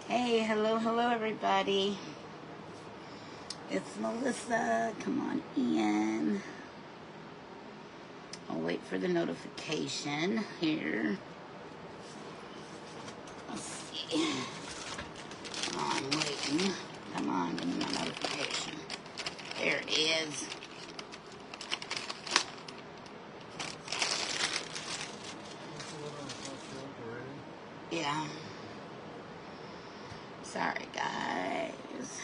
Hey, hello, everybody. It's Melissa. Come on in. I'll wait for the notification here. Let's see. I'm waiting. Come on, give me my notification. There it is. Yeah. Sorry, guys.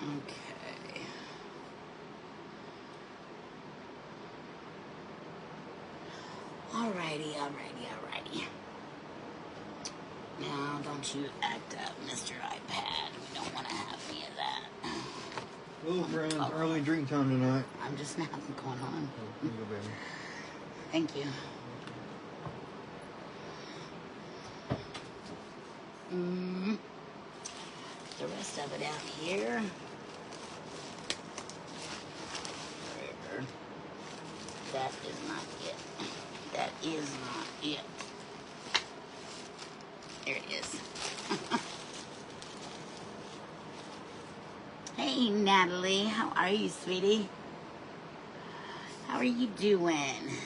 Okay. Alrighty. Now, don't you act up, Mr. iPad. We don't want to have any of that. Hello, friends. Early drink time tonight. I'm just now going on. Oh, here you go, baby. Thank you. The rest of it out here. Wherever. That is not it. That is not it. There it is. Hey, Natalie. How are you, sweetie? How are you doing?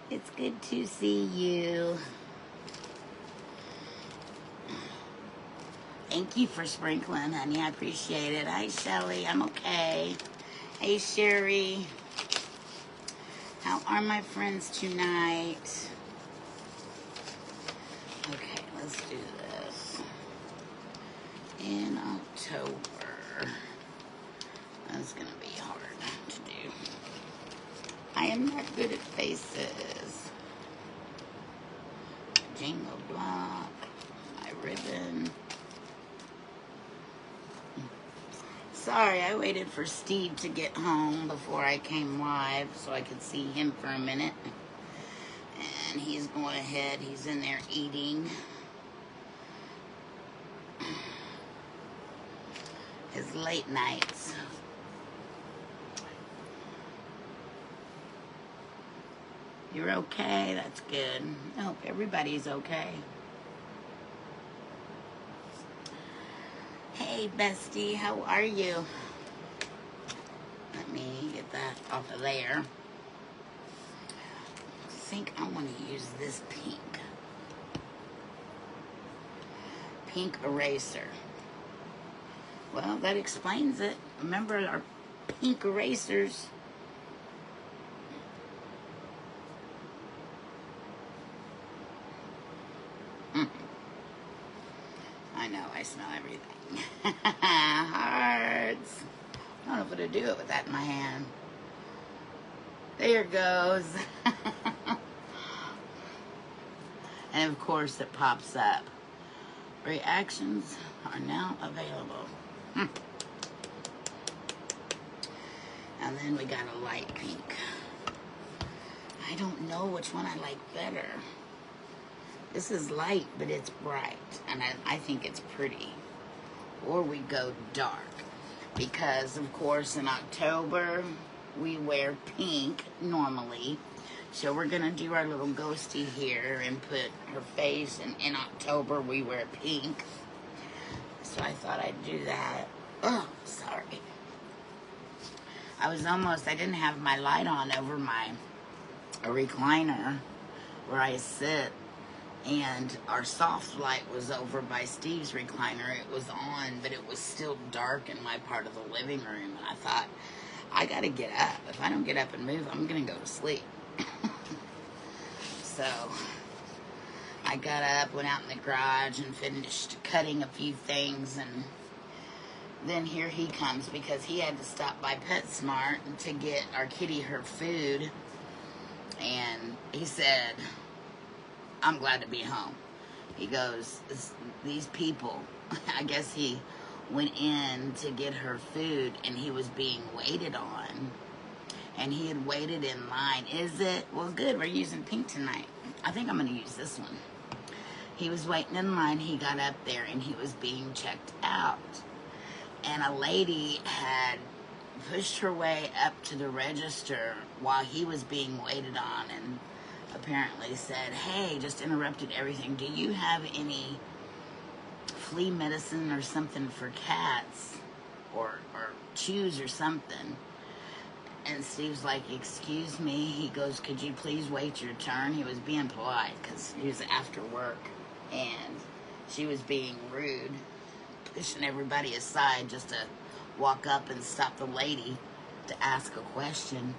It's good to see you. Thank you for sprinkling, honey. I appreciate it. Hi, Shelly. I'm okay. Hey, Sherry. How are my friends tonight? Okay, let's do this. In October. That's going to be hard to do. I am not good at faces. Jingle block. My ribbon. Sorry, I waited for Steve to get home before I came live so I could see him for a minute. And he's going ahead. He's in there eating his late nights. You're okay? That's good. I hope everybody's okay. Hey, bestie, how are you? Let me get that off of there. I think I want to use this pink eraser. Well, that explains it. Remember our pink erasers? I know, I smell everything. Hearts. I don't know if I'm going to do it with that in my hand. There it goes. And of course it pops up. Reactions are now available. And then we got a light pink. I don't know which one I like better. This is light, but it's bright, and I think it's pretty. Or we go dark, because, of course, in October, we wear pink normally. So we're going to do our little ghostie here and put her face, and in October, we wear pink. So I thought I'd do that. Oh, sorry. I didn't have my light on over my recliner where I sit. And our soft light was over by Steve's recliner. It was on, but it was still dark in my part of the living room. And I thought, I got to get up. If I don't get up and move, I'm going to go to sleep. So I got up, went out in the garage, and finished cutting a few things. And then here he comes because he had to stop by PetSmart to get our kitty her food. And he said, I'm glad to be home. He goes, these people, I guess he went in to get her food and he was being waited on. And he had waited in line. Is it? Well, good, we're using pink tonight. I think I'm going to use this one. He was waiting in line. He got up there and he was being checked out. And a lady had pushed her way up to the register while he was being waited on, and apparently said, hey, just interrupted everything. Do you have any flea medicine or something for cats? Or chews or something? And Steve's like, excuse me. He goes, could you please wait your turn? He was being polite because he was after work. And she was being rude, pushing everybody aside just to walk up and stop the lady to ask a question.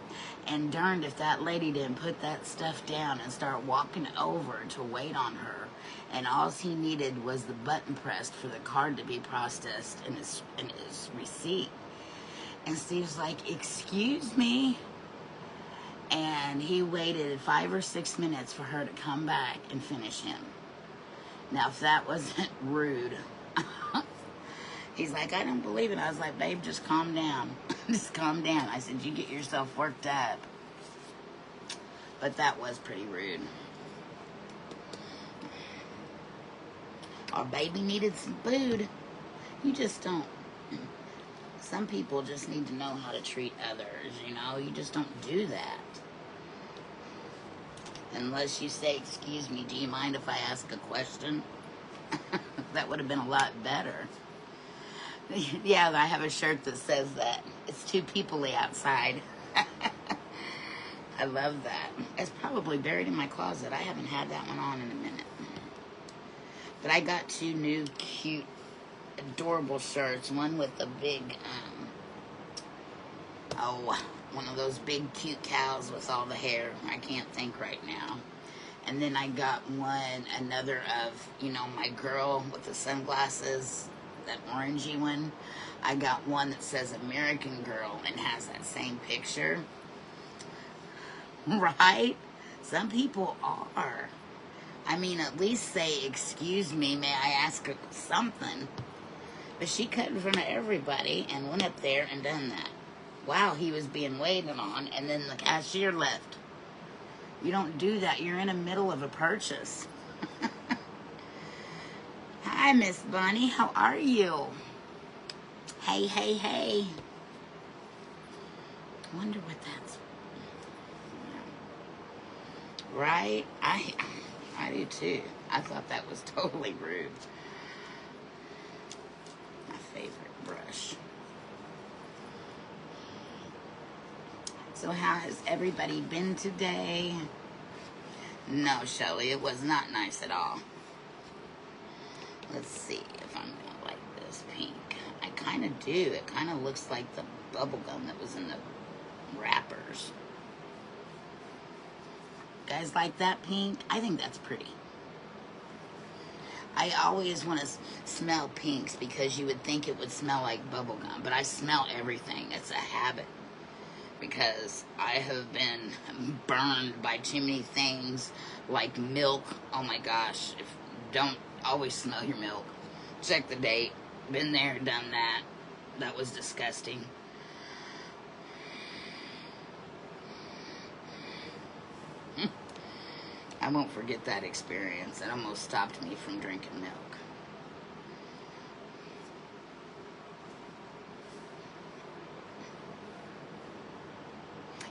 And darned if that lady didn't put that stuff down and start walking over to wait on her. And all he needed was the button pressed for the card to be processed in his receipt. And Steve's like, excuse me. And he waited 5 or 6 minutes for her to come back and finish him. Now, if that wasn't rude. He's like, I don't believe it. I was like, babe, just calm down. Just calm down. I said, you get yourself worked up. But that was pretty rude. Our baby needed some food. You just don't. Some people just need to know how to treat others, you know? You just don't do that. Unless you say, excuse me, do you mind if I ask a question? That would have been a lot better. Yeah, I have a shirt that says that. It's too peoply outside. I love that. It's probably buried in my closet. I haven't had that one on in a minute. But I got 2 new cute, adorable shirts. One with a big, one of those big cute cows with all the hair. I can't think right now. And then I got another of, you know, my girl with the sunglasses, that orangey one. I got one that says American Girl and has that same picture. Right? Some people are. I mean, at least say, excuse me, may I ask something? But she cut in front of everybody and went up there and done that. Wow, he was being waited on, and then the cashier left. You don't do that. You're in the middle of a purchase. Hi, Miss Bunny. How are you? Hey, hey, hey. I wonder what that's... Right? I do too. I thought that was totally rude. My favorite brush. So how has everybody been today? No, Shelly, it was not nice at all. Let's see if I'm going to like this pink. I kind of do. It kind of looks like the bubble gum that was in the wrappers. Guys like that pink? I think that's pretty. I always want to smell pinks because you would think it would smell like bubble gum, but I smell everything. It's a habit because I have been burned by too many things like milk. Oh my gosh. Don't always smell your milk. Check the date. Been there, done that. That was disgusting. I won't forget that experience. It almost stopped me from drinking milk.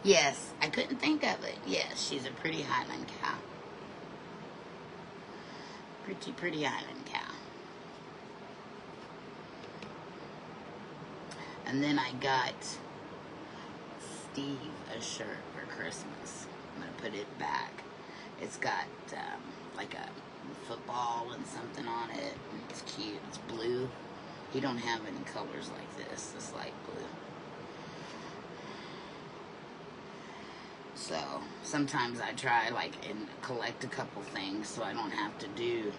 Yes, I couldn't think of it. Yes, she's a pretty Highland cow. Pretty Highland cow. And then I got Steve a shirt for Christmas. I'm going to put it back. It's got like a football and something on it. It's cute. It's blue. He don't have any colors like this. It's light blue. So sometimes I try and collect a couple things so I don't have to do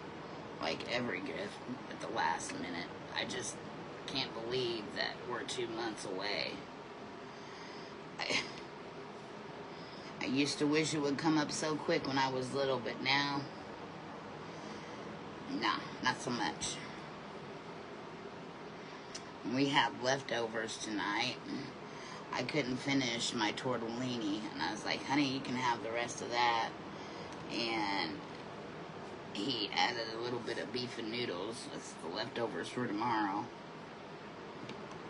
like every gift at the last minute. I just can't believe that we're 2 months away. I used to wish it would come up so quick when I was little, but now, nah, not so much. We have leftovers tonight. I couldn't finish my tortellini, and I was like, honey, you can have the rest of that. And he added a little bit of beef and noodles. That's the leftovers for tomorrow.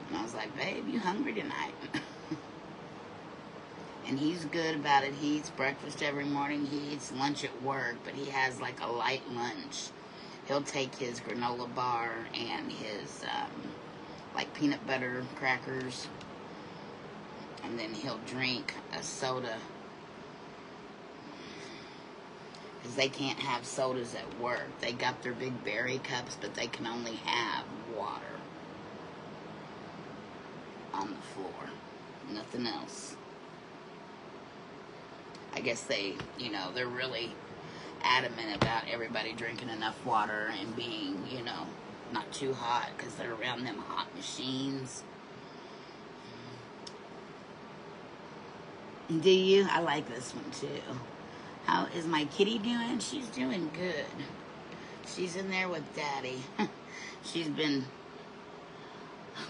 And I was was like, babe, you hungry tonight? And he's good about it. He eats breakfast every morning. He eats lunch at work, but he has like a light lunch. He'll take his granola bar and his like peanut butter crackers, and then he'll drink a soda, because they can't have sodas at work. They got their big berry cups, but they can only have water on the floor, nothing else. I guess they, they're really adamant about everybody drinking enough water and being, not too hot, because they're around them hot machines. Do you? I like this one too. How is my kitty doing? She's doing good. She's in there with Daddy. She's been,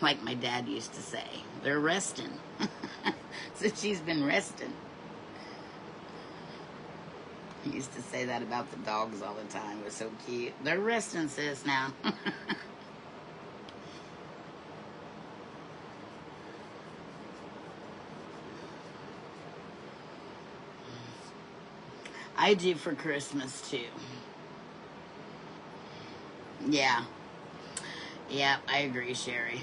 like my dad used to say, they're resting. So she's been resting. He used to say that about the dogs all the time. It was so cute. They're resting, sis, now. I do for Christmas, too. Yeah. Yeah, I agree, Sherry.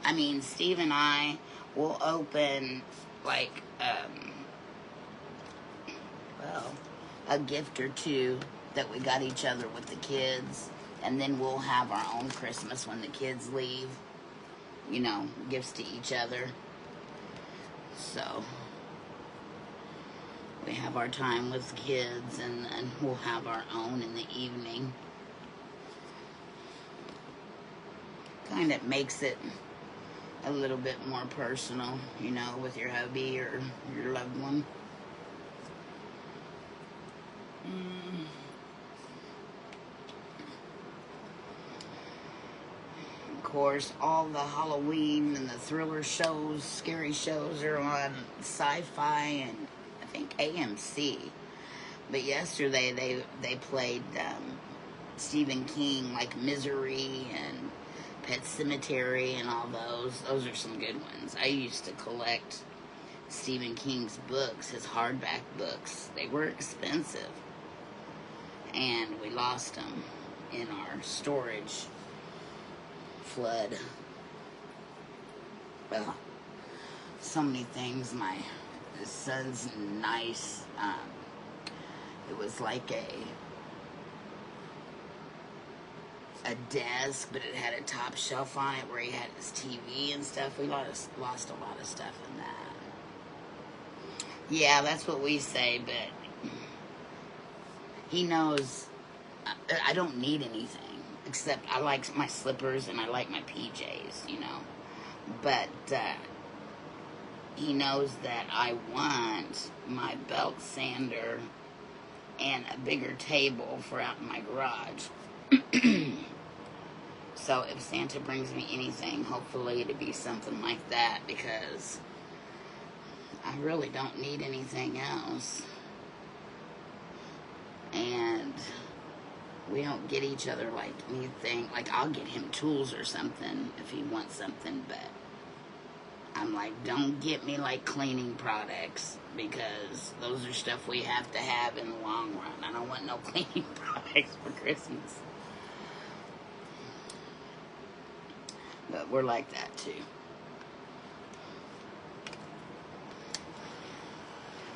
I mean, Steve and I will open, like, a gift or two that we got each other with the kids, and then we'll have our own Christmas when the kids leave, gifts to each other. So we have our time with kids, and we'll have our own in the evening. Kind of makes it a little bit more personal, with your hubby or your loved one. Of course, all the Halloween and the thriller shows, scary shows are on Sci-Fi and I think AMC. But yesterday they played Stephen King, like Misery and Pet Sematary and all those. Those are some good ones. I used to collect Stephen King's books, his hardback books. They were expensive. And we lost them in our storage flood. Well, so many things. My son's nice. It was like a desk, but it had a top shelf on it where he had his TV and stuff. We lost a lot of stuff in that. Yeah, that's what we say, but he knows I don't need anything, except I like my slippers and I like my PJs, But he knows that I want my belt sander and a bigger table for out in my garage. So if Santa brings me anything, hopefully it'll be something like that, because I really don't need anything else. And we don't get each other like anything. Like, I'll get him tools or something if he wants something, but I'm like, don't get me like cleaning products, because those are stuff we have to have in the long run. I don't want no cleaning products for Christmas. But we're like that too.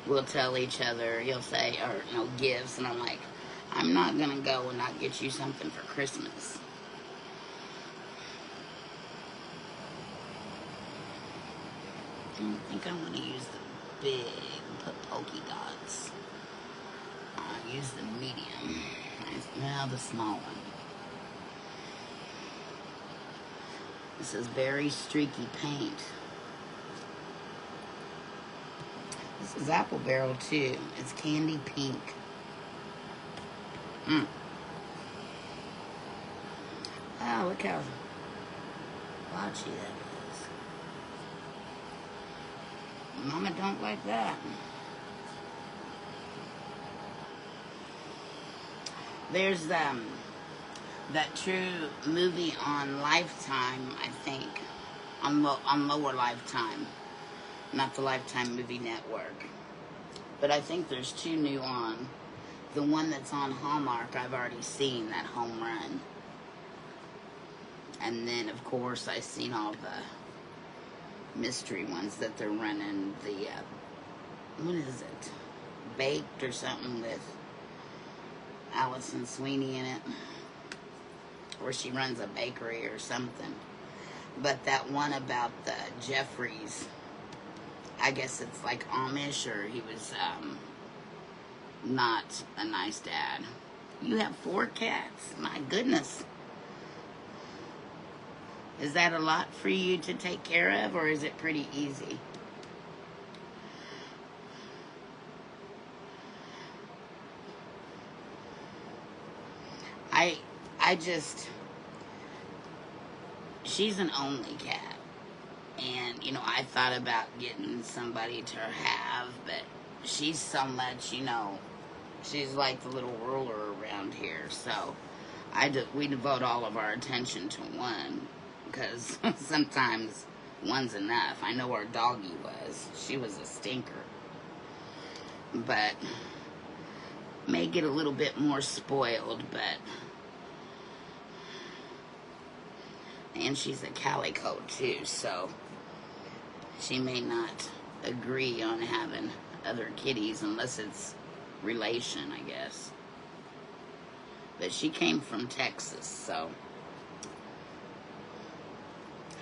We'll tell each other, he'll say, or no gifts, and I'm like, I'm not going to go and not get you something for Christmas. I don't think I want to use the big polka dots. I'll use the medium. Well, the small one. This is very streaky paint. This is Apple Barrel too. It's candy pink. Oh, look how blotchy that is. Mama don't like that. There's that true movie on Lifetime, I think, on Lower Lifetime, not the Lifetime Movie Network. But I think there's two new on. The one that's on Hallmark, I've already seen, that Home Run. And then, of course, I've seen all the mystery ones that they're running. The, what is it? Baked or something with Allison Sweeney in it. Or she runs a bakery or something. But that one about the Jeffries, I guess it's like Amish, or he was not a nice dad. You have 4 cats. My goodness. Is that a lot for you to take care of, or is it pretty easy? I just, she's an only cat. And, you know, I thought about getting somebody to have, but she's so much, you know, she's like the little ruler around here. So we devote all of our attention to one, because sometimes one's enough. I know our doggy was. She was a stinker. But may get a little bit more spoiled, but... And she's a calico too, so she may not agree on having other kitties unless it's relation, I guess. But she came from Texas, so.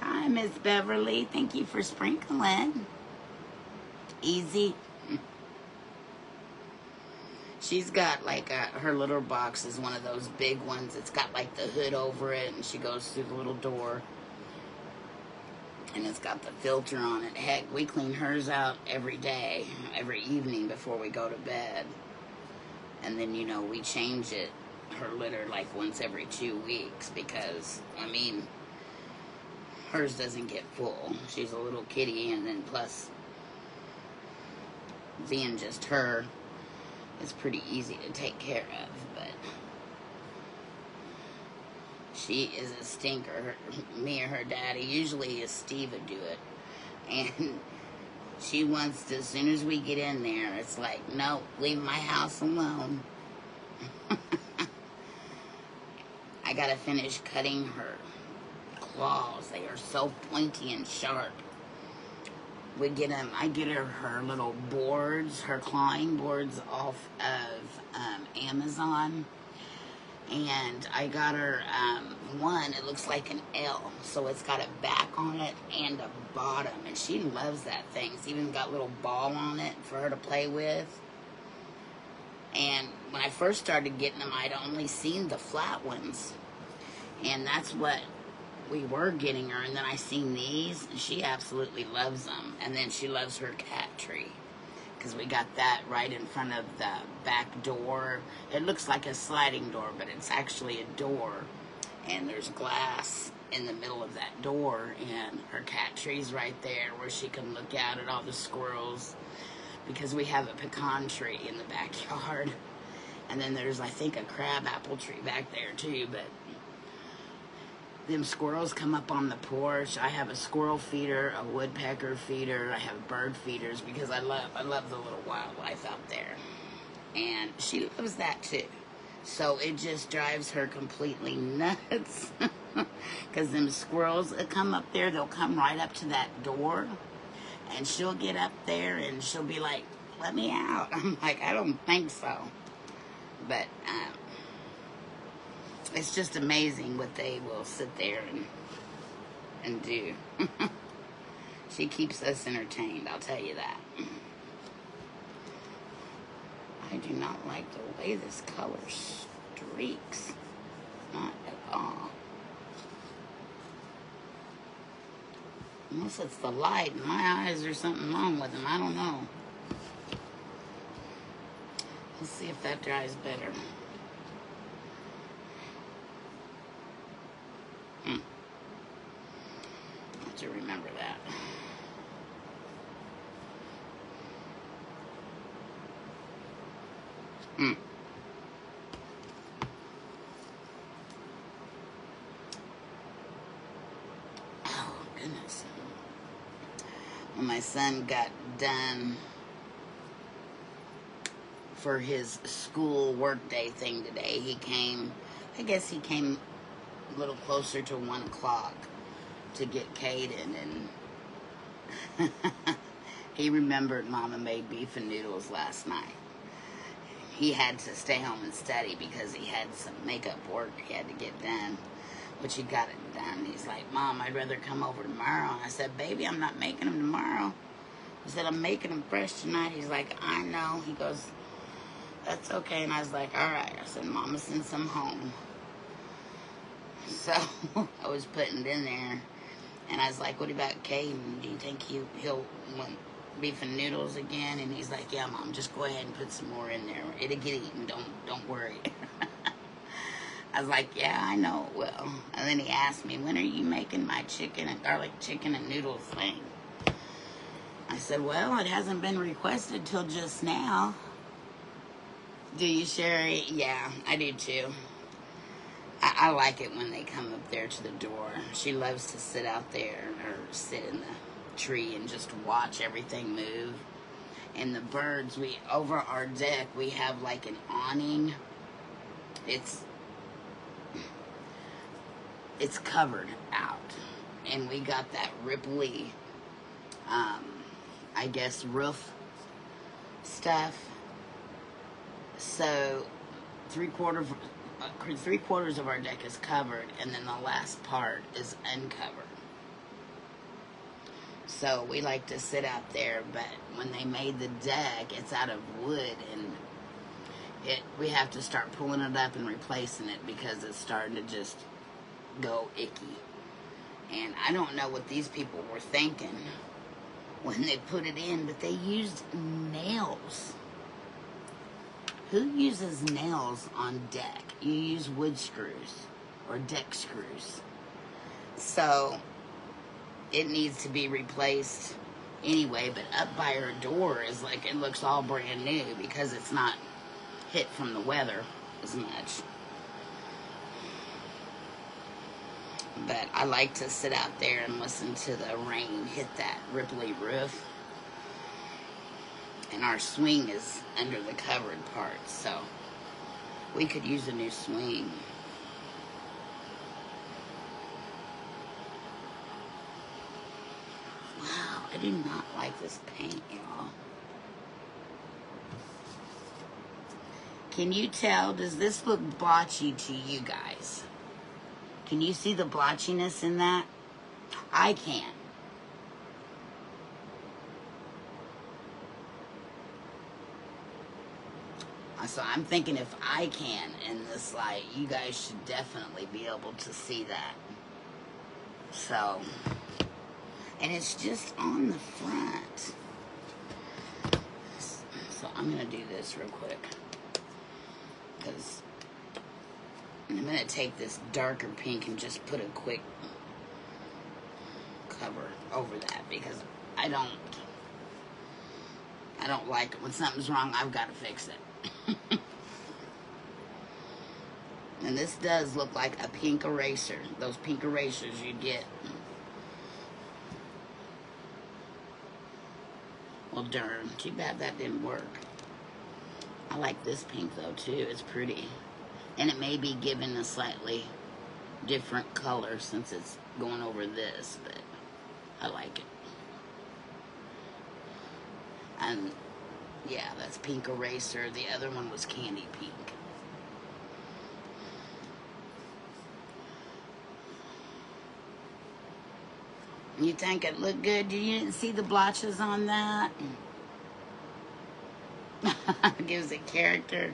Hi, Miss Beverly. Thank you for sprinkling. Easy. She's got like her litter box is one of those big ones. It's got like the hood over it, and she goes through the little door. And it's got the filter on it. Heck, we clean hers out every day, every evening before we go to bed. And then, you know, we change it, her litter, like once every 2 weeks, because, I mean, hers doesn't get full. She's a little kitty, and then plus, being just her, it's pretty easy to take care of, but she is a stinker. Me or her daddy, usually Steve would do it, and she wants to, as soon as we get in there, it's like, no, leave my house alone. I gotta finish cutting her claws. They are so pointy and sharp. I get her little boards, her clawing boards off of Amazon. And I got her one, it looks like an L. So it's got a back on it and a bottom. And she loves that thing. It's even got a little ball on it for her to play with. And when I first started getting them, I'd only seen the flat ones. And that's what we were getting her, and then I seen these, and she absolutely loves them. And then she loves her cat tree, because we got that right in front of the back door. It looks like a sliding door, but it's actually a door, and there's glass in the middle of that door, and her cat tree's right there where she can look out at all the squirrels, because we have a pecan tree in the backyard. And then there's, I think, a crab apple tree back there too, but them squirrels come up on the porch. I have a squirrel feeder, a woodpecker feeder, I have bird feeders, because I love the little wildlife out there. And she loves that too. So it just drives her completely nuts. Because them squirrels that come up there, they'll come right up to that door, and she'll get up there and she'll be like, let me out. I'm like, I don't think so. But it's just amazing what they will sit there and do. She keeps us entertained, I'll tell you that. I do not like the way this color streaks. Not at all. Unless it's the light in my eyes, there's something wrong with them. I don't know. Let's see if that dries better. Have to remember that. goodness. When my son got done for his school workday thing today, he came, I guess he came a little closer to 1 o'clock to get Caden, and he remembered Mama made beef and noodles last night. He had to stay home and study because he had some makeup work he had to get done, which he got it done. He's like, Mom, I'd rather come over tomorrow. And I said, baby, I'm not making them tomorrow. I said, I'm making them fresh tonight. He's like, I know. He goes, that's okay. And I was like, all right. I said, Mama, send some home. So I was putting it in there. And I was like, what about Caden? Do you think he'll want beef and noodles again? And he's like, yeah, Mom, just go ahead and put some more in there. It'll get eaten. Don't worry. I was like, yeah, I know it will. And then he asked me, when are you making my chicken and garlic chicken and noodles thing? I said, well, it hasn't been requested till just now. Do you, Sherry? Yeah, I do too. I like it when they come up there to the door. She loves to sit out there or sit in the tree and just watch everything move. And the birds, over our deck, we have like an awning. It's covered out. And we got that ripply, I guess, roof stuff. So three quarters of our deck is covered, and then the last part is uncovered. So we like to sit out there, but when they made the deck, it's out of wood, and we have to start pulling it up and replacing it because it's starting to just go icky. And I don't know what these people were thinking when they put it in, but they used nails. Who uses nails on deck? You use wood screws or deck screws. So it needs to be replaced anyway, but up by her door is like, it looks all brand new because it's not hit from the weather as much. But I like to sit out there and listen to the rain hit that ripply roof. And our swing is under the covered part, so we could use a new swing. Wow, I do not like this paint, y'all. Can you tell, does this look blotchy to you guys? Can you see the blotchiness in that? I can. So I'm thinking if I can in this light, you guys should definitely be able to see that. So, and it's just on the front. So I'm going to do this real quick. Because I'm going to take this darker pink and just put a quick cover over that. Because I don't like it. When something's wrong, I've got to fix it. And this does look like a pink eraser. Those pink erasers you get. Well, darn. Too bad that didn't work. I like this pink, though, too. It's pretty. And it may be given a slightly different color since it's going over this, but I like it. And yeah, that's pink eraser. The other one was candy pink. You think it looked good? You didn't see the blotches on that? Gives it character.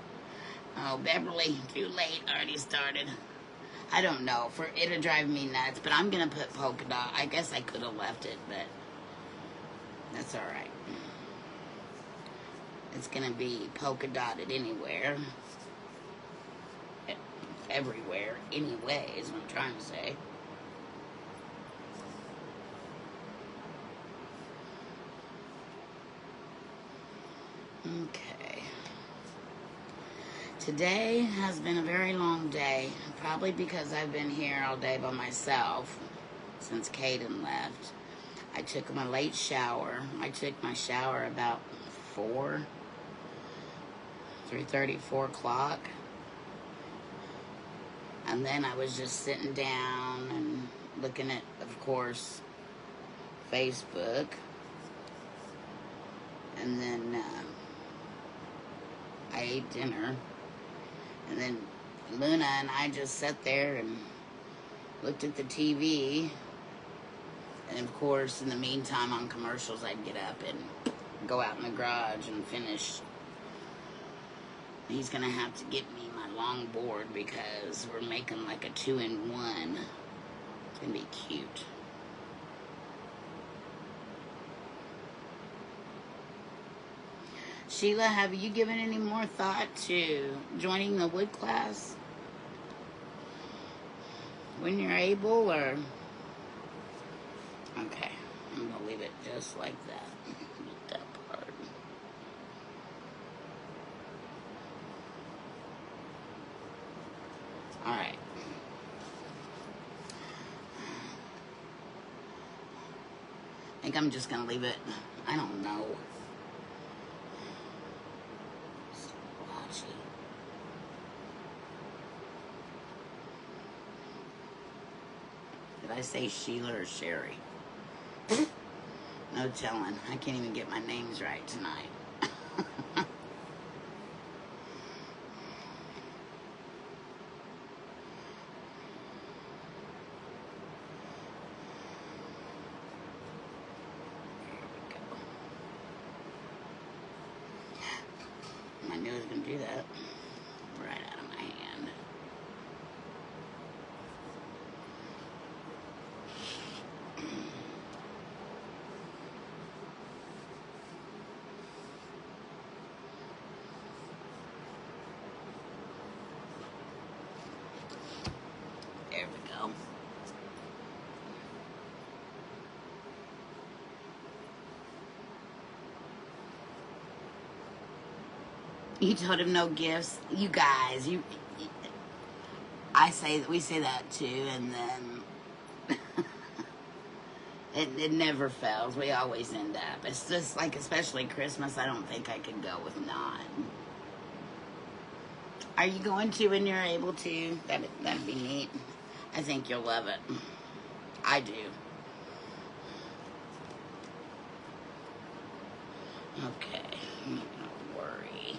Oh, Beverly, too late. Already started. I don't know. It'll drive me nuts, but I'm going to put polka dot. I guess I could have left it, but that's all right. It's going to be polka dotted anywhere. Everywhere. Anyway, is what I'm trying to say. Okay. Today has been a very long day. Probably because I've been here all day by myself. since Caden left. I took my late shower. I took my shower about 3:30, 4 o'clock. And then I was just sitting down and looking at, of course, Facebook. And then I ate dinner. And then Luna and I just sat there and looked at the TV. And of course, in the meantime, on commercials, I'd get up and go out in the garage and finish. He's gonna have to get me my long board because we're making like a 2-in-1. It's gonna be cute. Sheila, have you given any more thought to joining the wood class when you're able, or? Okay, I'm gonna leave it just like that. That part. All right. I think I'm just gonna leave it. I don't know. Did I say Sheila or Sherry? No telling. I can't even get my names right tonight. I knew I was going to do that. Right out of my hand. There we go. You told him no gifts. You guys, we say that too, and then it never fails. We always end up. It's just like, especially Christmas, I don't think I could go with not. Are you going to when you're able to? That'd be neat. I think you'll love it. I do. Okay, I'm not gonna worry.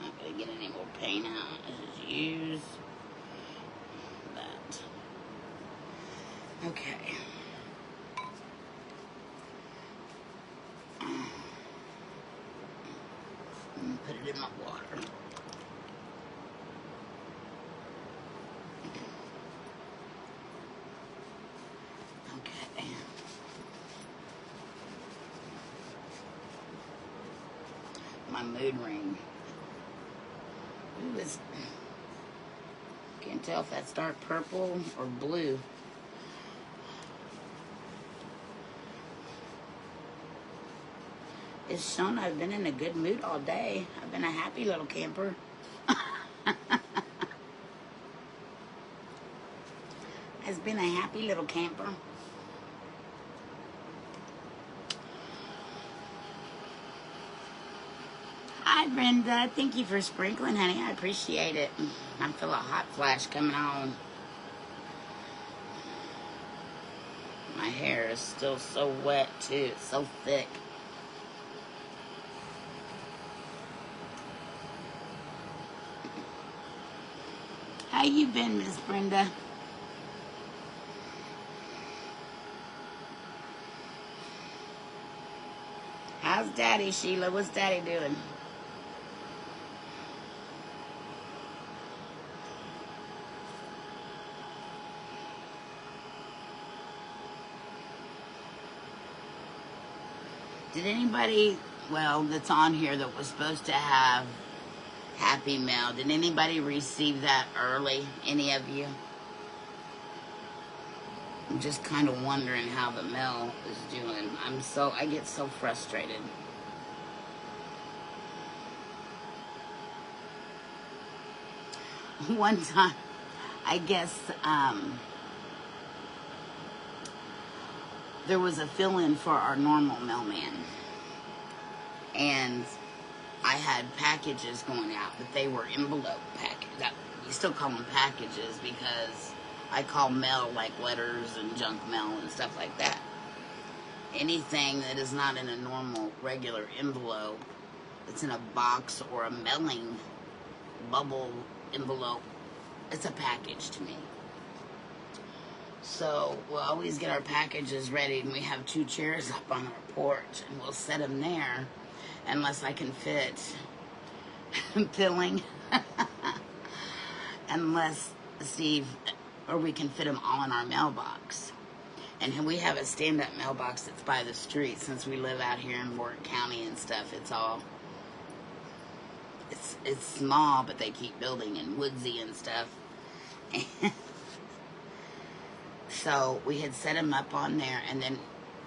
Not gonna get any more paint out. Just use that. Okay. Put it in my water. Okay. My mood ring. Ooh, can't tell if that's dark purple or blue. It's shown I've been in a good mood all day. I've been a happy little camper. Has been a happy little camper. Hi, Brenda. Thank you for sprinkling, honey. I appreciate it. I feel a hot flash coming on. My hair is still so wet, too. It's so thick. How you been, Miss Brenda? How's Daddy, Sheila? What's Daddy doing? Did anybody, well, that's on here that was supposed to have Happy Mail, did anybody receive that early? Any of you? I'm just kind of wondering how the mail is doing. I get so frustrated. I guess there was a fill-in for our normal mailman, and I had packages going out, but they were envelope packages. You still call them packages because I call mail like letters and junk mail and stuff like that. Anything that is not in a normal, regular envelope, it's in a box or a mailing bubble envelope, it's a package to me. So we'll always get our packages ready, and we have 2 chairs up on our porch, and we'll set them there unless I can fit filling. Unless Steve, or we can fit them all in our mailbox. And we have a stand-up mailbox that's by the street. Since we live out here in Warwick County and stuff, it's small, but they keep building and woodsy and stuff. So we had set them up on there, and then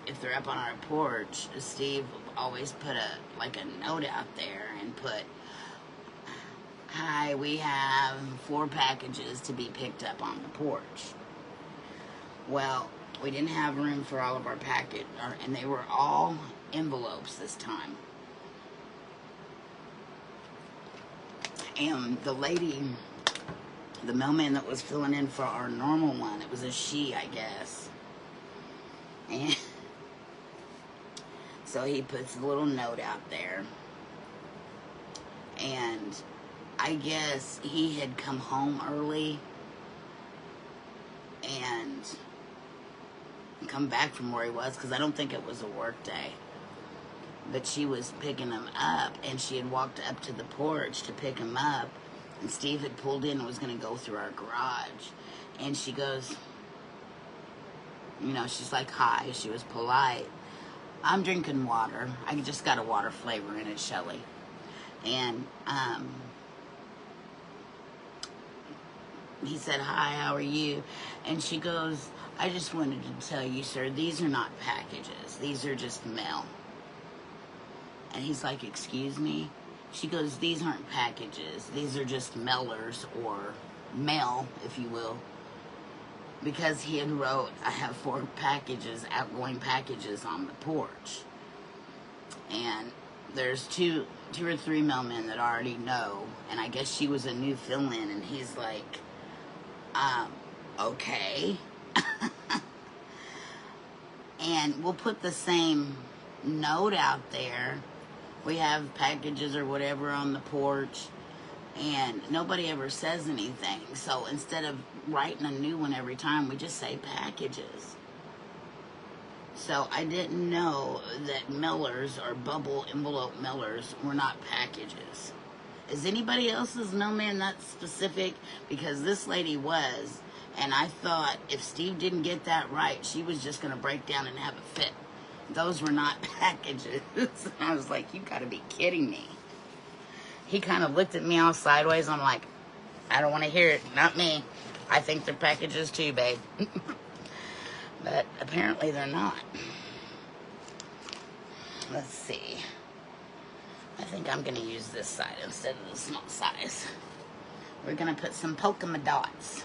if they're up on our porch, Steve always put a note out there and put, "Hi, we have 4 packages to be picked up on the porch." Well, we didn't have room for all of our and they were all envelopes this time. And the lady, the mailman that was filling in for our normal one, it was a she, I guess. And so he puts a little note out there. And I guess he had come home early and come back from where he was, because I don't think it was a work day. But she was picking him up, and she had walked up to the porch to pick him up, and Steve had pulled in and was going to go through our garage. And she goes, she's like, "Hi." She was polite. "I'm drinking water. I just got a water flavor in it, Shelly." And he said, "Hi, how are you?" And she goes, "I just wanted to tell you, sir, these are not packages. These are just mail." And he's like, "Excuse me?" She goes, "These aren't packages. These are just mailers, or mail, if you will." Because he had wrote, "I have 4 packages, outgoing packages on the porch." And there's two or three mailmen that already know. And I guess she was a new fill-in, and he's like, "Okay." And we'll put the same note out there. We have packages or whatever on the porch, and nobody ever says anything. So instead of writing a new one every time, we just say packages. So I didn't know that mailers or bubble envelope mailers were not packages. Is anybody else's mailman that specific? Because this lady was, and I thought if Steve didn't get that right, she was just going to break down and have a fit. Those were not packages. I was like, "You got to be kidding me." He kind of looked at me all sideways. I'm like, "I don't want to hear it. Not me. I think they're packages too, babe." But apparently they're not. Let's see. I think I'm going to use this side instead of the small size. We're going to put some polka dots.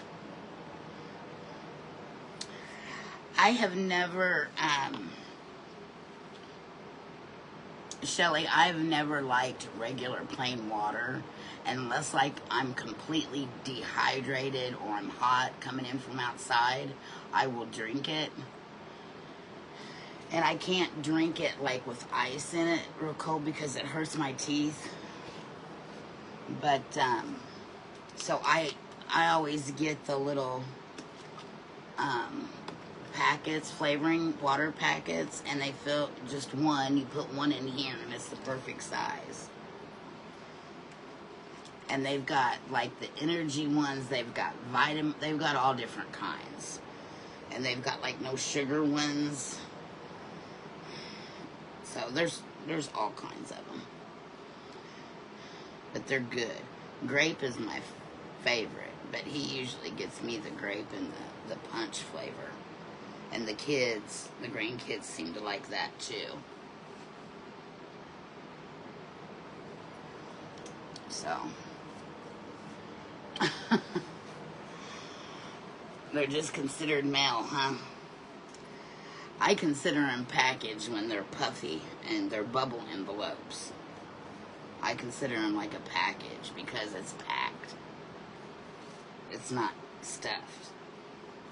I have never, Shelly, I've never liked regular plain water unless like I'm completely dehydrated or I'm hot coming in from outside. I will drink it. And I can't drink it like with ice in it real cold because it hurts my teeth. But so I always get the little packets, flavoring water packets, and they fill just one. You put one in here and it's the perfect size. And they've got like the energy ones, they've got they've got all different kinds. And they've got like no sugar ones. So there's all kinds of them. But they're good. Grape is my favorite, but he usually gets me the grape and the punch flavor. And the kids, the grandkids seem to like that too. So They're just considered mail, huh? I consider them packaged when they're puffy and they're bubble envelopes. I consider them like a package because it's packed. It's not stuffed.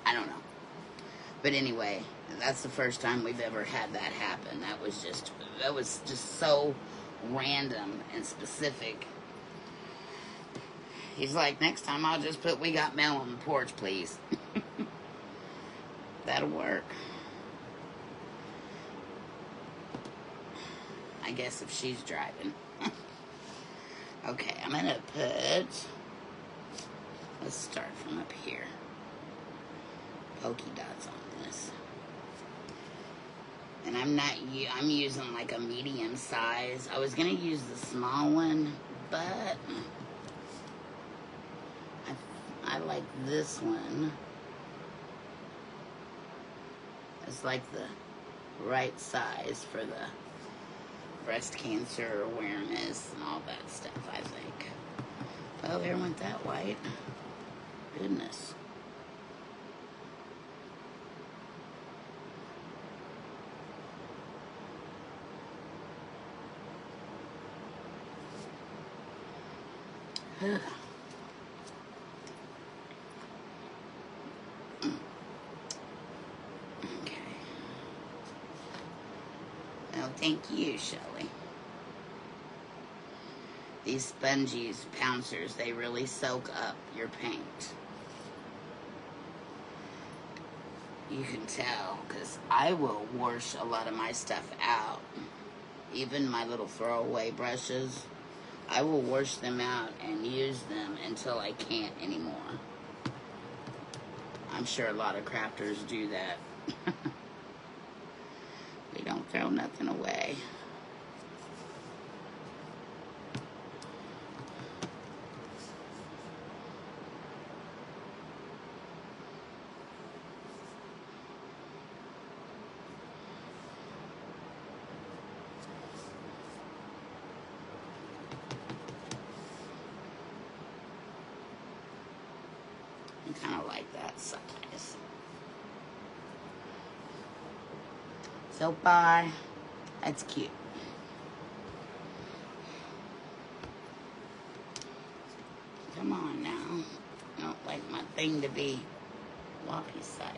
I don't know. But anyway, that's the first time we've ever had that happen. That was just so random and specific. He's like, next time I'll just put "we got mail" on the porch, please. That'll work. I guess if she's driving. Okay, I'm gonna put, let's start from up here. Polka dots on this. And I'm using like a medium size. I was gonna use the small one, but I like this one. It's like the right size for the breast cancer awareness and all that stuff, I think. Oh, there went that white. Goodness. Okay. Well, thank you, Shelley. These spongies, pouncers, they really soak up your paint. You can tell, because I will wash a lot of my stuff out. Even my little throwaway brushes, I will wash them out and use them until I can't anymore. I'm sure a lot of crafters do that. We don't throw nothing away. I kind of like that size. So bye. That's cute. Come on now. I don't like my thing to be lopsided.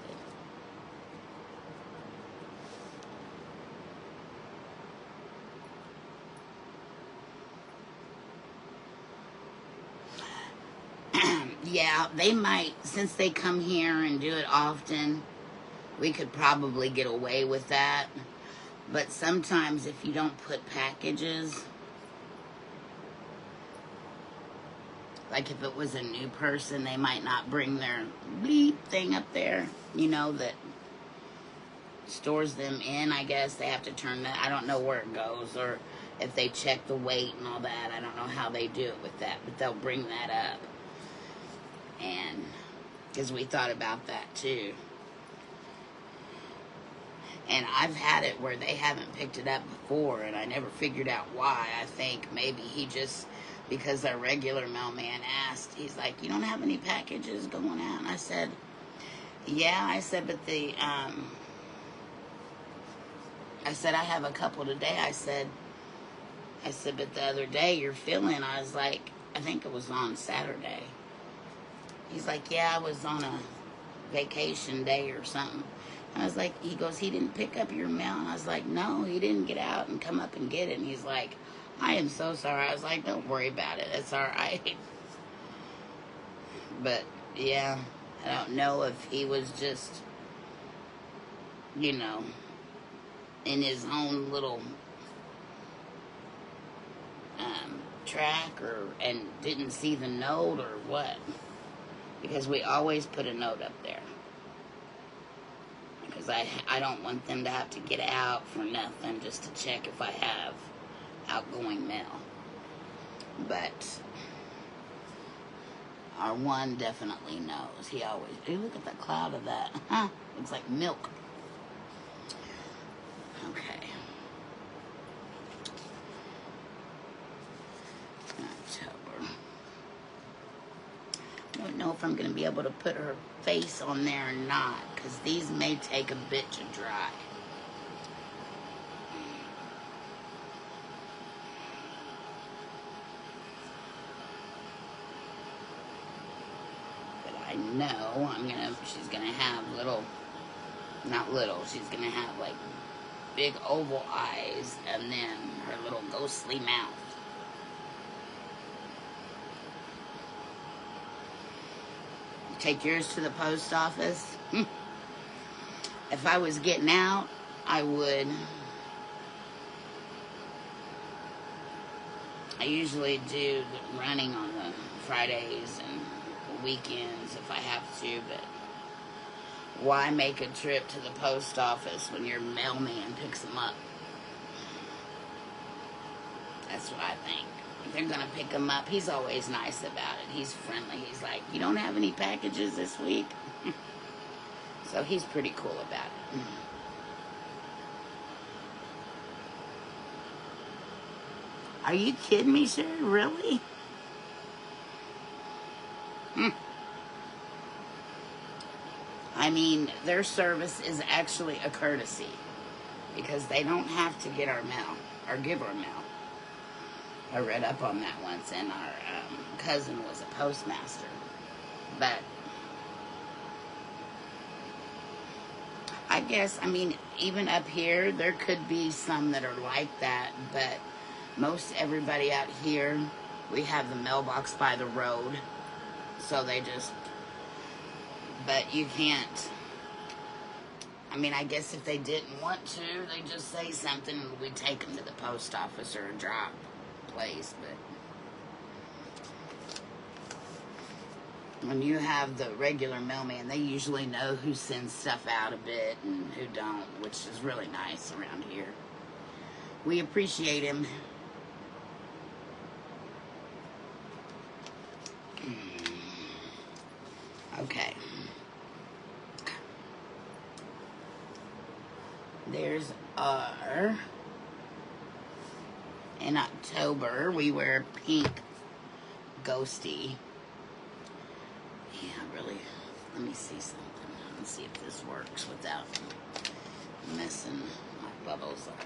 Yeah, they might, since they come here and do it often, we could probably get away with that. But sometimes if you don't put packages, like if it was a new person, they might not bring their bleep thing up there, you know, that stores them in, I guess. They have to turn that, I don't know where it goes, or if they check the weight and all that. I don't know how they do it with that, but they'll bring that up. And because we thought about that too. And I've had it where they haven't picked it up before, and I never figured out why. I think maybe he just, because our regular mailman asked, he's like, you don't have any packages going out? And I said, yeah. I said, but I said, I have a couple today. I said, but the other day you're filling. I was like, I think it was on Saturday. He's like, yeah, I was on a vacation day or something. I was like, he goes, he didn't pick up your mail? And I was like, no, he didn't get out and come up and get it. And he's like, I am so sorry. I was like, don't worry about it. It's all right. But, yeah, I don't know if he was just, you know, in his own little track and didn't see the note or what. Because we always put a note up there. Because I don't want them to have to get out for nothing just to check if I have outgoing mail. But our one definitely knows. He always, hey, look at that cloud of that. Huh? Looks like milk. Okay. October. I don't know if if I'm going to be able to put her face on there or not, because these may take a bit to dry. But I know she's going to have she's going to have like big oval eyes and then her little ghostly mouth. Take yours to the post office. If I was getting out, I would. I usually do the running on the Fridays and weekends if I have to, but why make a trip to the post office when your mailman picks them up? That's what I think. They're going to pick him up. He's always nice about it. He's friendly. He's like, you don't have any packages this week? So he's pretty cool about it. Are you kidding me, sir? Really? I mean, their service is actually a courtesy because they don't have to get our mail or give our mail. I read up on that once, and our cousin was a postmaster. But I guess, I mean, even up here, there could be some that are like that, but most everybody out here, we have the mailbox by the road, so they just, but you can't, I mean, I guess if they didn't want to, they just say something and we take them to the post office or a drop place. But when you have the regular mailman, they usually know who sends stuff out a bit and who don't, which is really nice around here. We appreciate him. Okay. There's our, in October, we wear pink Ghostie. Yeah, really, let me see something. Let's see if this works without messing my bubbles up.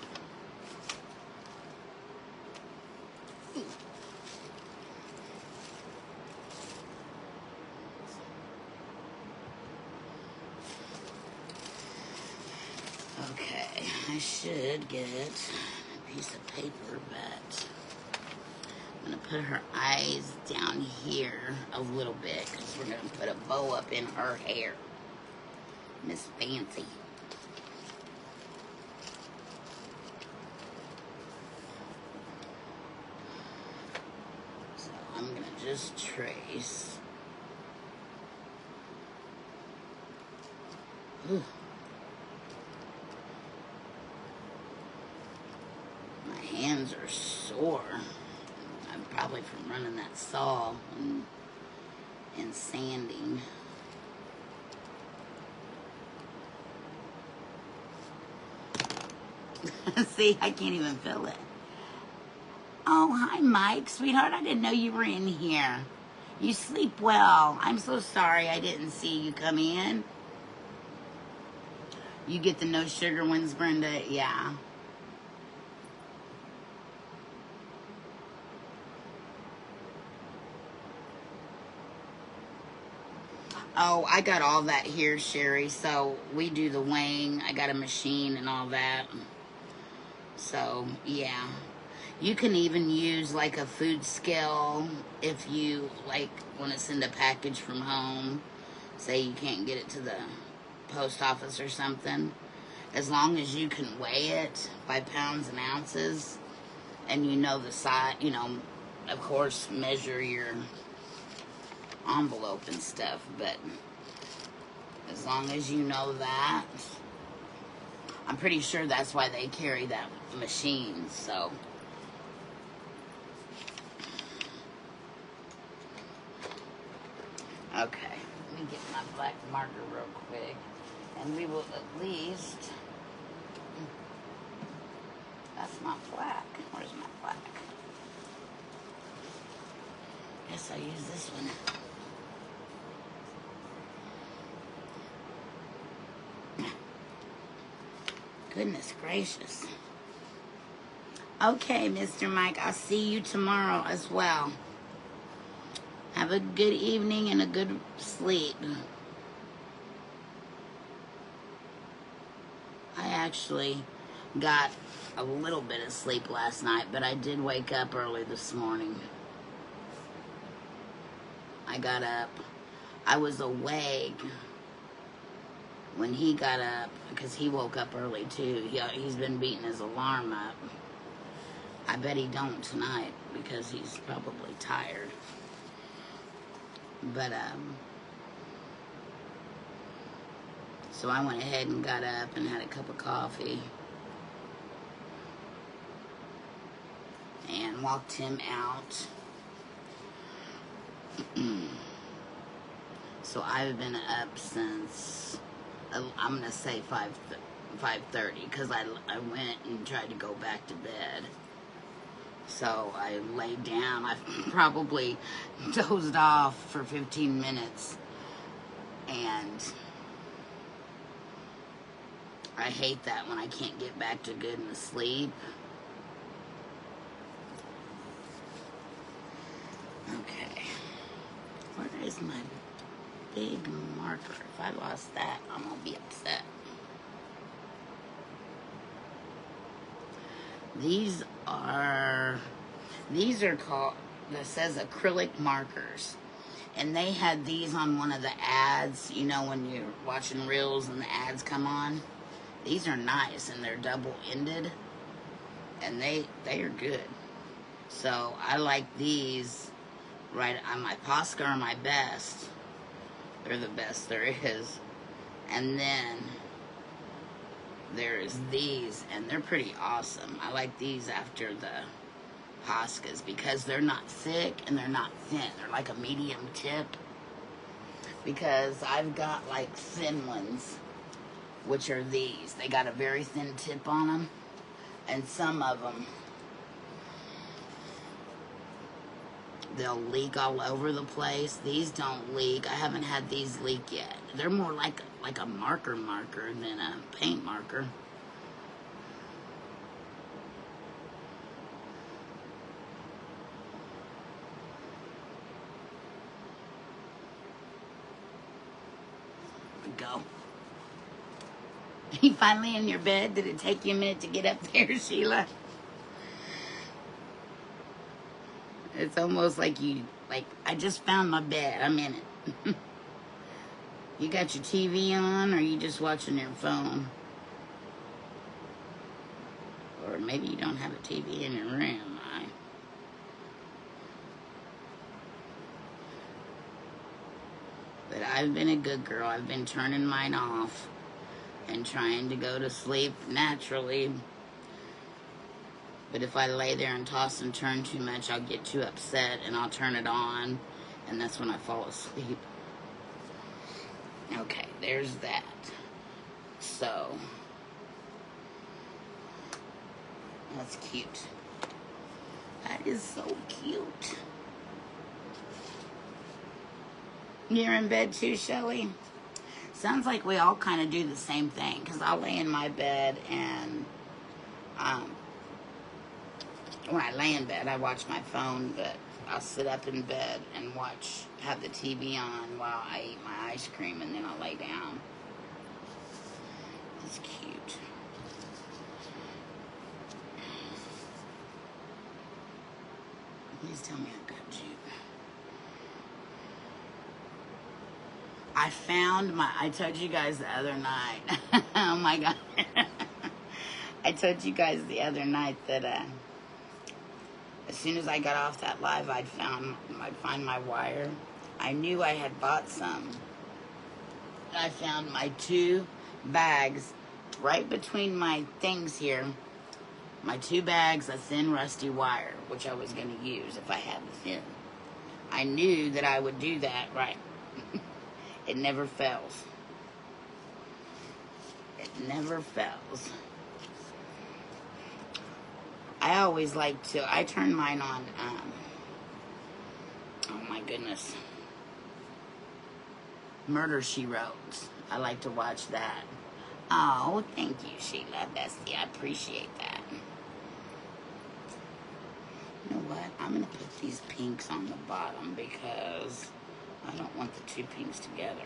Okay, I should get a piece of paper, but I'm going to put her eyes down here a little bit because we're going to put a bow up in her hair. Miss Fancy. So I'm going to just trace. Ooh. My hands are sore. I'm probably from running that saw and sanding. See, I can't even feel it. Oh, hi, Mike. Sweetheart, I didn't know you were in here. You sleep well. I'm so sorry I didn't see you come in. You get the no sugar ones, Brenda? Yeah. Oh, I got all that here, Sherry. So we do the weighing. I got a machine and all that. So, yeah. You can even use like a food scale if you like want to send a package from home. Say you can't get it to the post office or something. As long as you can weigh it by pounds and ounces and you know the size, you know, of course, measure your envelope and stuff, but as long as you know that, I'm pretty sure that's why they carry that machine. So okay, let me get my black marker real quick and we will at least, that's not black. Where's my black? Guess I use this one. Goodness gracious. Okay, Mr. Mike, I'll see you tomorrow as well. Have a good evening and a good sleep. I actually got a little bit of sleep last night, but I did wake up early this morning. I got up. I was awake when he got up because he woke up early too. He's been beating his alarm up. I bet he don't tonight because he's probably tired. But, so I went ahead and got up and had a cup of coffee and walked him out. So I've been up since, I'm going to say 5:30 because I went and tried to go back to bed. So I laid down. I probably dozed off for 15 minutes. And I hate that when I can't get back to good and sleep. Okay. Where is my big marker? If I lost that, I'm going to be upset. These are called, that says acrylic markers. And they had these on one of the ads, you know, when you're watching reels and the ads come on. These are nice and they're double-ended. And they are good. So I like these right on my Posca or my best. They're the best there is. And then there's these, and they're pretty awesome. I like these after the Poscas because they're not thick and they're not thin. They're like a medium tip. Because I've got like thin ones, which are these. They got a very thin tip on them. And some of them, they'll leak all over the place. These don't leak. I haven't had these leak yet. They're more like a marker than a paint marker. There we go. You finally in your bed? Did it take you a minute to get up there, Sheila? It's almost like I just found my bed. I'm in it. You got your TV on, or you just watching your phone? Or maybe you don't have a TV in your room. But I've been a good girl. I've been turning mine off and trying to go to sleep naturally. But if I lay there and toss and turn too much, I'll get too upset and I'll turn it on, and that's when I fall asleep. Okay, there's that. So, that's cute. That is so cute. You're in bed too, Shelly? Sounds like we all kind of do the same thing, because I'll lay in my bed and when I lay in bed, I watch my phone, but I'll sit up in bed and have the TV on while I eat my ice cream, and then I'll lay down. It's cute. Please tell me I've got you. I told you guys the other night. Oh my God. I told you guys the other night that as soon as I got off that live, I'd find my wire. I knew I had bought some. I found my 2 bags right between my things here. My 2 bags of thin rusty wire, which I was going to use if I had the thin. I knew that I would do that, right? It never fails. It never fails. I always like to, I turn mine on, oh my goodness, Murder, She Wrote. I like to watch that. Oh, thank you, Sheila. Bestie, I appreciate that. You know what? I'm going to put these pinks on the bottom because I don't want the two pinks together.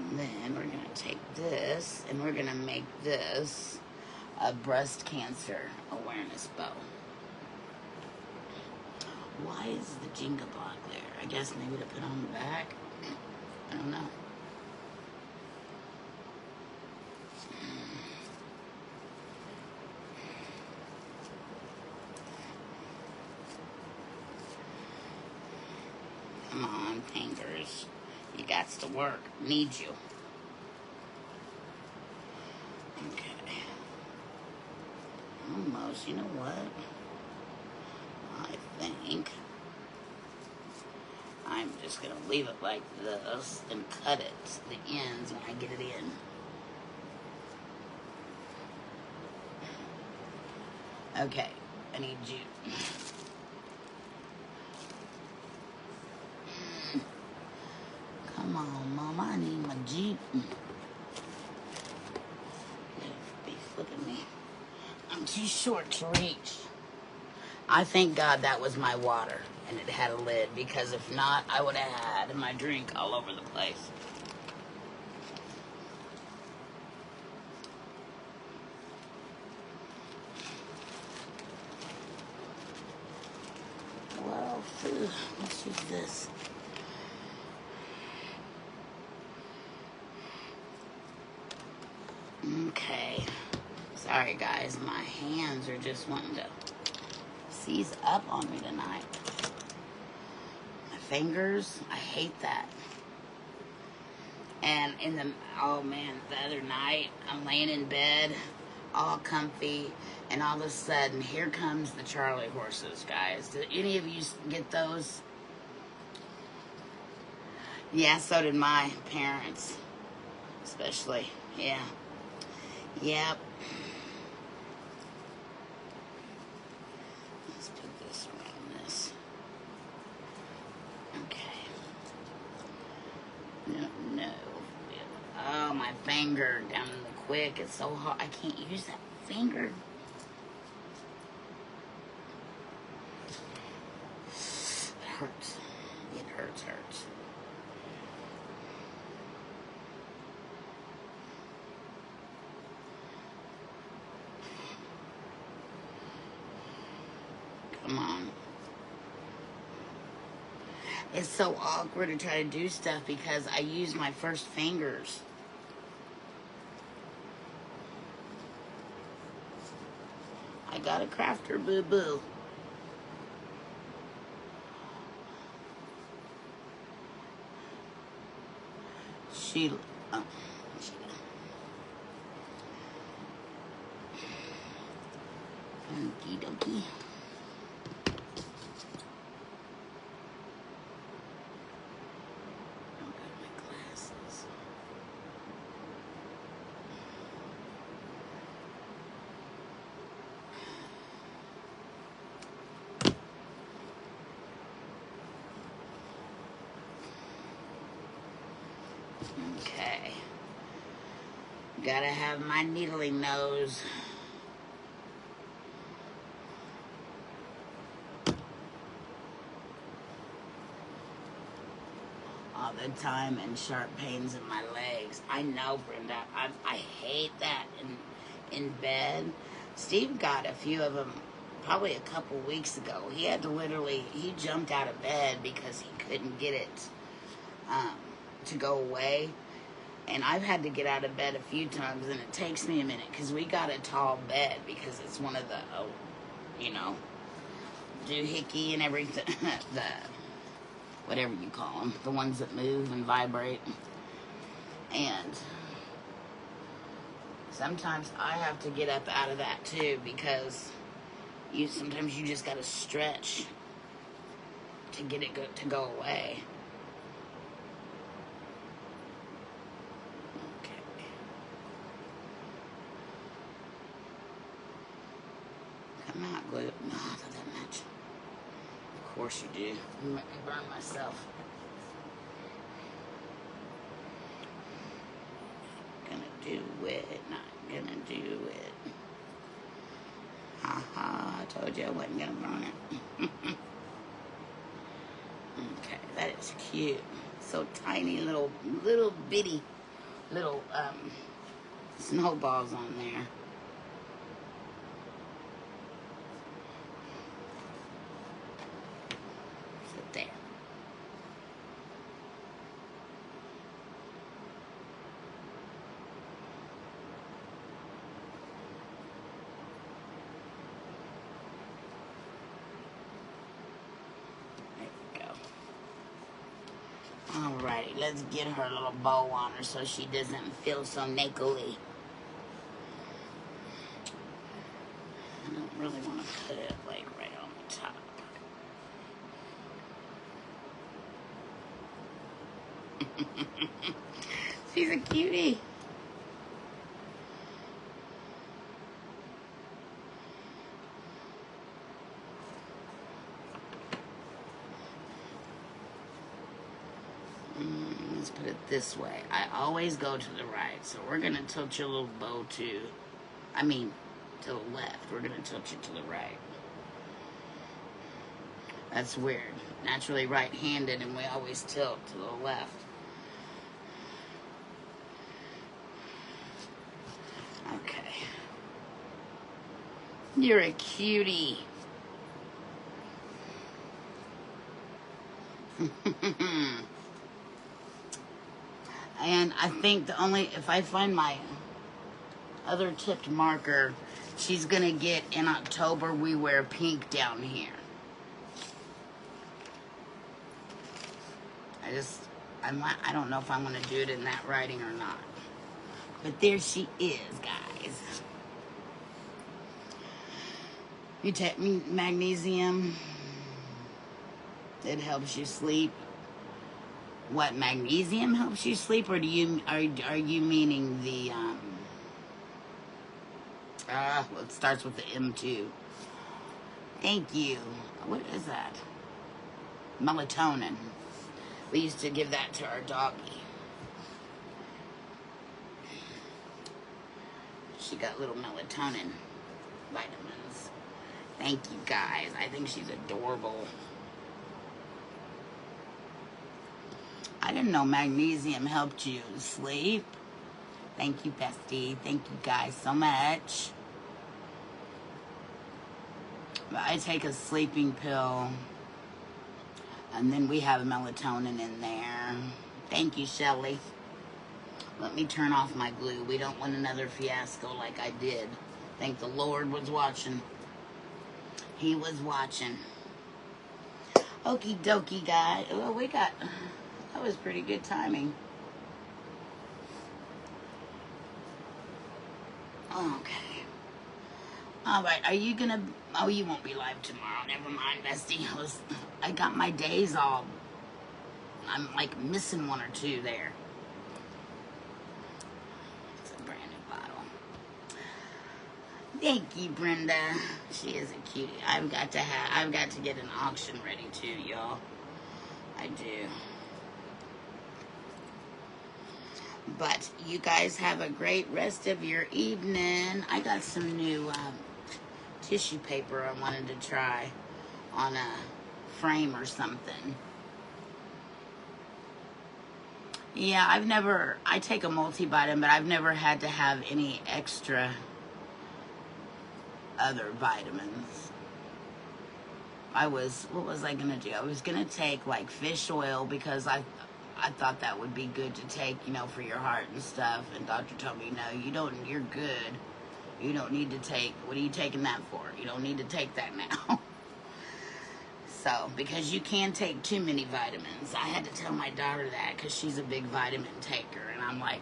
And then we're going to take this and we're going to make this a breast cancer awareness bow. Why is the Jenga block there? I guess maybe to put on the back. I don't know. Come on, fingers. You got to work. Need you. Okay. Almost. You know what? I think I'm just going to leave it like this and cut it to the ends when I get it in. Okay, I need you. Come on, Mama, I need my Jeep. Be flipping me. I'm too short to reach. I thank God that was my water and it had a lid, because if not, I would have had my drink all over the place. Well, let's use this. Okay. Sorry, guys. My hands are just wanting to seize up on me tonight. My fingers, I hate that. And oh man, the other night, I'm laying in bed, all comfy, and all of a sudden, here comes the Charlie horses, guys. Did any of you get those? Yeah, so did my parents, especially. Yeah. Yep. Let's put this around this. Okay. No. Oh, my finger down in the quick. It's so hard. I can't use that finger. It hurts. It hurts. Come on. It's so awkward to try to do stuff because I use my first fingers. I got a crafter, boo-boo. Sheila. Oh, Sheila. Okie dokie. Okay. Gotta have my needling nose. All the time, and sharp pains in my legs. I know, Brenda. I hate that in bed. Steve got a few of them probably a couple weeks ago. He had to he jumped out of bed because he couldn't get it to go away. And I've had to get out of bed a few times, and it takes me a minute because we got a tall bed because it's one of the, doohickey and everything, the, whatever you call them, the ones that move and vibrate. And sometimes I have to get up out of that too, because sometimes you just got to stretch to get it to go away. course you do. I'm gonna burn myself. Gonna do it, not gonna do it. Haha, I told you I wasn't gonna burn it. Okay, that is cute. So tiny little bitty little snowballs on there. Sit there. Alrighty, let's get her little bow on her so she doesn't feel so nakedy. I don't really want to put it like right on the top. She's a cutie. Let's put it this way. I always go to the right, so we're going to tilt your little bow to the left. We're going to tilt you to the right. That's weird. Naturally right-handed, and we always tilt to the left. Okay. You're a cutie. And I think if I find my other tipped marker, she's gonna get, in October, we wear pink down here. I don't know if I'm gonna do it in that writing or not. But there she is, guys. You take magnesium. It helps you sleep. What, magnesium helps you sleep, or are you meaning the well, it starts with the M2. Thank you. What is that? Melatonin. We used to give that to our doggy. She got little melatonin vitamins. Thank you, guys. I think she's adorable. I didn't know magnesium helped you sleep. Thank you, bestie. Thank you guys so much. I take a sleeping pill, and then we have melatonin in there. Thank you, Shelly. Let me turn off my glue. We don't want another fiasco like I did. Thank the Lord was watching. He was watching. Okie dokie, guys. Well, that was pretty good timing. Okay. Alright, are you gonna... Oh, you won't be live tomorrow. Never mind, bestie. I got my days all... I'm like missing one or two there. It's a brand new bottle. Thank you, Brenda. She is a cutie. I've got to get an auction ready too, y'all. I do. But you guys have a great rest of your evening. I got some new tissue paper I wanted to try on a frame or something. Yeah, I take a multivitamin, but I've never had to have any extra other vitamins. What was I gonna do? I was gonna take like fish oil because I thought that would be good to take, for your heart and stuff. And doctor told me, no, you're good. You don't need to take, what are you taking that for? You don't need to take that now. So, because you can take too many vitamins. I had to tell my daughter that because she's a big vitamin taker. And I'm like,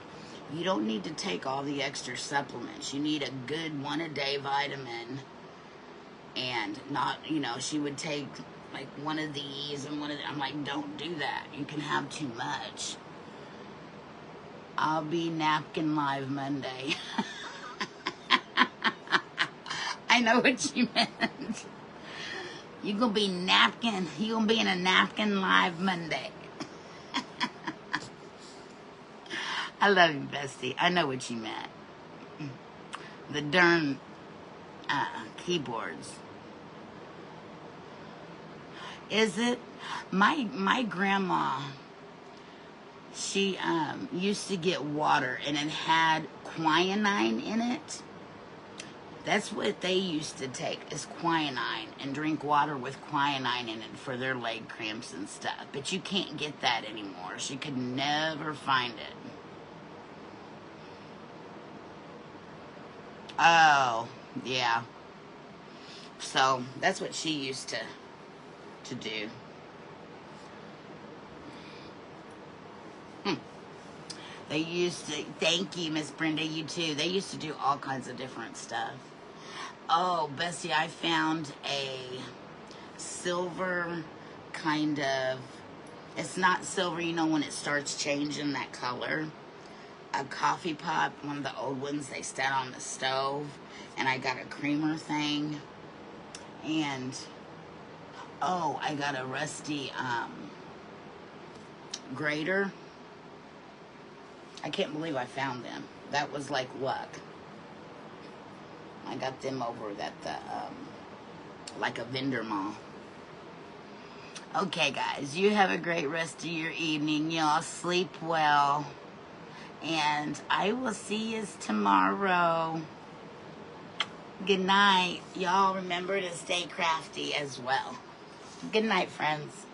you don't need to take all the extra supplements. You need a good one-a-day vitamin. And not, she would take like one of these and one of I'm like, don't do that. You can have too much. I'll be napkin live Monday. I know what you meant. You gonna be napkin. You gonna be in a napkin live Monday. I love you, bestie. I know what you meant. The darn keyboards. Is it? My grandma, she used to get water and it had quinine in it. That's what they used to take, is quinine, and drink water with quinine in it for their leg cramps and stuff. But you can't get that anymore. She could never find it. Oh, yeah. So that's what she used to do. They used to, thank you, Miss Brenda, you too. They used to do all kinds of different stuff. Oh, Bessie, I found a silver kind of, it's not silver, you know, when it starts changing that color. A coffee pot, one of the old ones they set on the stove. And I got a creamer thing. And, oh, I got a rusty grater. I can't believe I found them. That was like luck. I got them over at the, like a vendor mall. Okay, guys, you have a great rest of your evening. Y'all sleep well. And I will see you tomorrow. Good night. Y'all remember to stay crafty as well. Good night, friends.